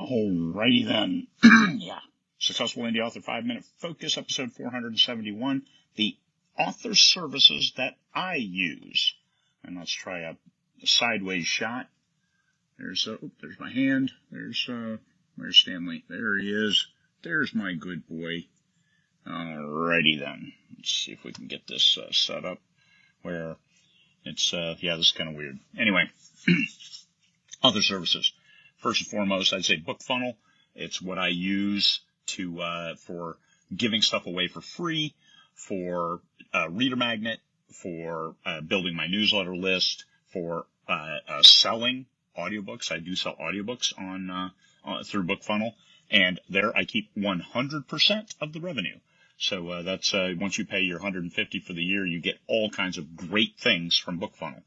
Alrighty then. Yeah. Successful Indie Author 5-Minute Focus, episode 471. The author services that I use. And let's try a sideways shot. There's my hand. There's Stanley. There he is. There's my good boy. Alrighty then. Let's see if we can get this set up where it's, yeah, this is kind of weird. Anyway, other services. First and foremost, I'd say BookFunnel. It's what I use for giving stuff away for free, for Reader Magnet, for building my newsletter list, for selling audiobooks. I do sell audiobooks on through BookFunnel, and there I keep 100% of the revenue. So that's once you pay your $150 for the year, you get all kinds of great things from BookFunnel.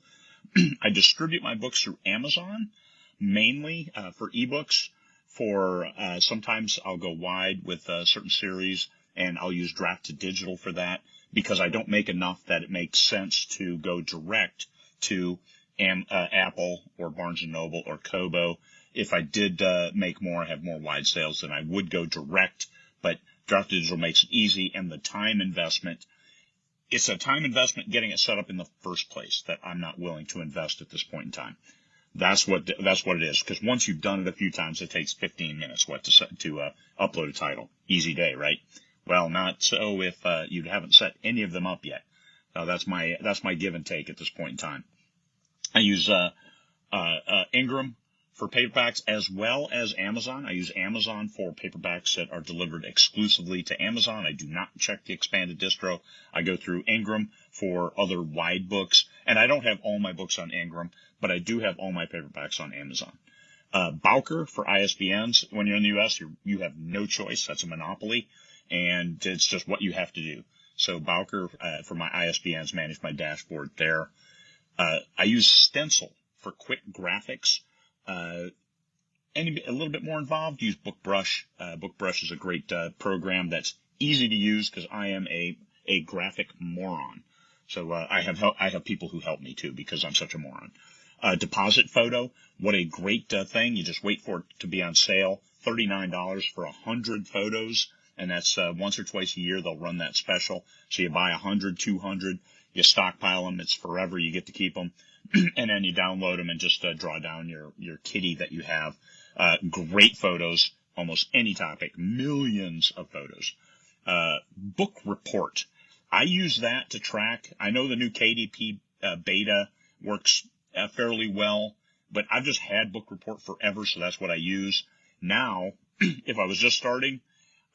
I distribute my books through Amazon, mainly for ebooks. For sometimes I'll go wide with certain series, and I'll use draft to digital for that because I don't make enough that it makes sense to go direct to Apple or Barnes & Noble or Kobo. If I did make more, I have more wide sales, then I would go direct, but draft to digital makes it easy, and the time investment, it's a time investment getting it set up in the first place that I'm not willing to invest at this point in time. That's what it is. Because once you've done it a few times, it takes 15 minutes to upload a title. Easy day, right? Well, not so if you haven't set any of them up yet. That's my give and take at this point in time. I use Ingram for paperbacks as well as Amazon. I use Amazon for paperbacks that are delivered exclusively to Amazon. I do not check the expanded distro. I go through Ingram for other wide books, and I don't have all my books on Ingram, but I do have all my paperbacks on Amazon. Bowker for ISBNs. When you're in the U.S., you have no choice. That's a monopoly, and it's just what you have to do. So Bowker for my ISBNs, manage my dashboard there. I use Stencil for quick graphics. A little bit more involved, use BookBrush. BookBrush is a great program that's easy to use because I am a graphic moron. So I have people who help me too because I'm such a moron. DepositPhoto, what a great thing. You just wait for it to be on sale. $39 for 100 photos, and that's once or twice a year they'll run that special. So you buy 100, 200, you stockpile them. It's forever. You get to keep them. And then you download them and just draw down your kitty that you have. Great photos, almost any topic, millions of photos. BookReport. I use that to track. I know the new KDP beta works fairly well, but I've just had BookReport forever, so that's what I use. Now, if I was just starting,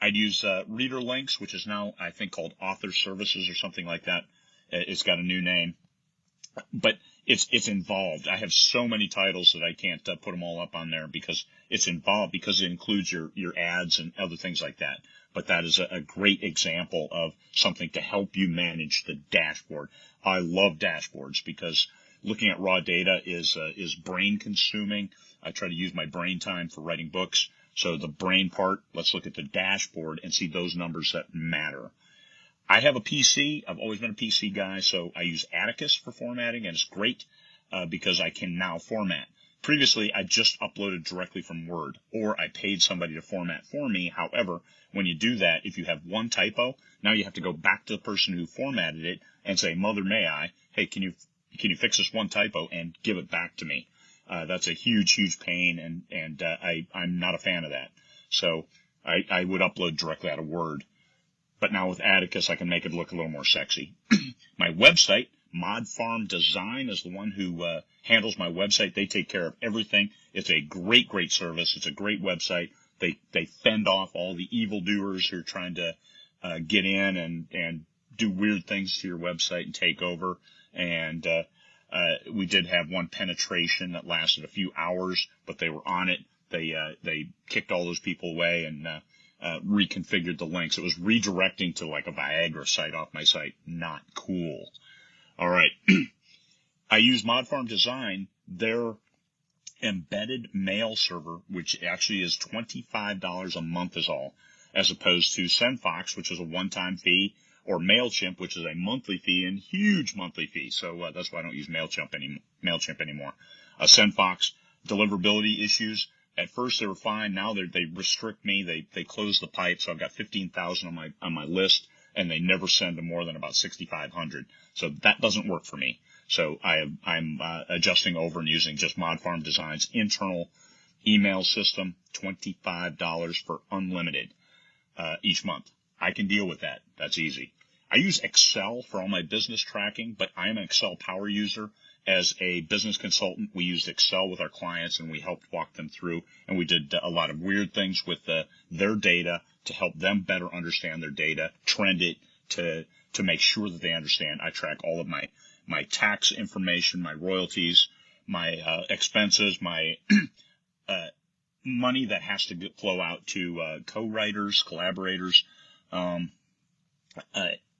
I'd use ReaderLinks, which is now, I think, called Author Services or something like that. It's got a new name. But it's involved. I have so many titles that I can't put them all up on there because it's involved, because it includes your ads and other things like that. But that is a great example of something to help you manage the dashboard. I love dashboards because looking at raw data is brain consuming. I try to use my brain time for writing books. So the brain part, let's look at the dashboard and see those numbers that matter. I have a PC. I've always been a PC guy, so I use Atticus for formatting, and it's great because I can now format. Previously, I just uploaded directly from Word, or I paid somebody to format for me. However, when you do that, if you have one typo, now you have to go back to the person who formatted it and say, "Mother, may I? Hey, can you fix this one typo and give it back to me?" That's a huge pain, and I'm not a fan of that. So I would upload directly out of Word. But now with Atticus, I can make it look a little more sexy. My website, Mod Farm Design, is the one who handles my website. They take care of everything. It's a great service. It's a great website. They fend off all the evildoers who are trying to get in and do weird things to your website and take over. And we did have one penetration that lasted a few hours, but they were on it. They kicked all those people away and reconfigured the links. It was redirecting to like a Viagra site off my site. Not cool. All right. I use Mod Farm Design, their embedded mail server, which actually is $25 a month is all, as opposed to SendFox, which is a one-time fee, or MailChimp, which is a monthly fee and huge monthly fee. So that's why I don't use MailChimp anymore. SendFox, deliverability issues. At first they were fine. Now they restrict me. They close the pipe. So I've got 15,000 on my list, and they never send to more than about 6,500. So that doesn't work for me. So I'm adjusting over and using just Mod Farm Design's internal email system, $25 for unlimited each month. I can deal with that. That's easy. I use Excel for all my business tracking, but I am an Excel power user. As a business consultant, we used Excel with our clients, and we helped walk them through, and we did a lot of weird things with their data to help them better understand their data, trend it to make sure that they understand. I track all of my tax information, my royalties, my expenses, my money that has to flow out to co-writers, collaborators,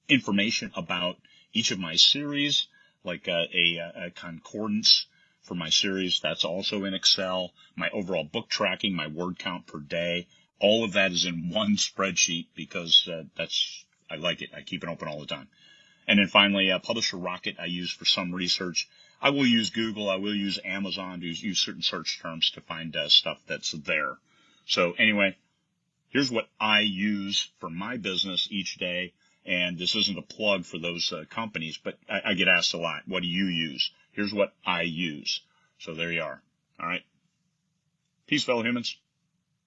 information about each of my series, like a concordance for my series. That's also in Excel. My overall book tracking, my word count per day, all of that is in one spreadsheet because I like it. I keep it open all the time. And then finally, Publisher Rocket I use for some research. I will use Google. I will use Amazon to use certain search terms to find stuff that's there. So anyway, here's what I use for my business each day. And this isn't a plug for those companies, but I get asked a lot, what do you use? Here's what I use. So there you are. All right. Peace, fellow humans.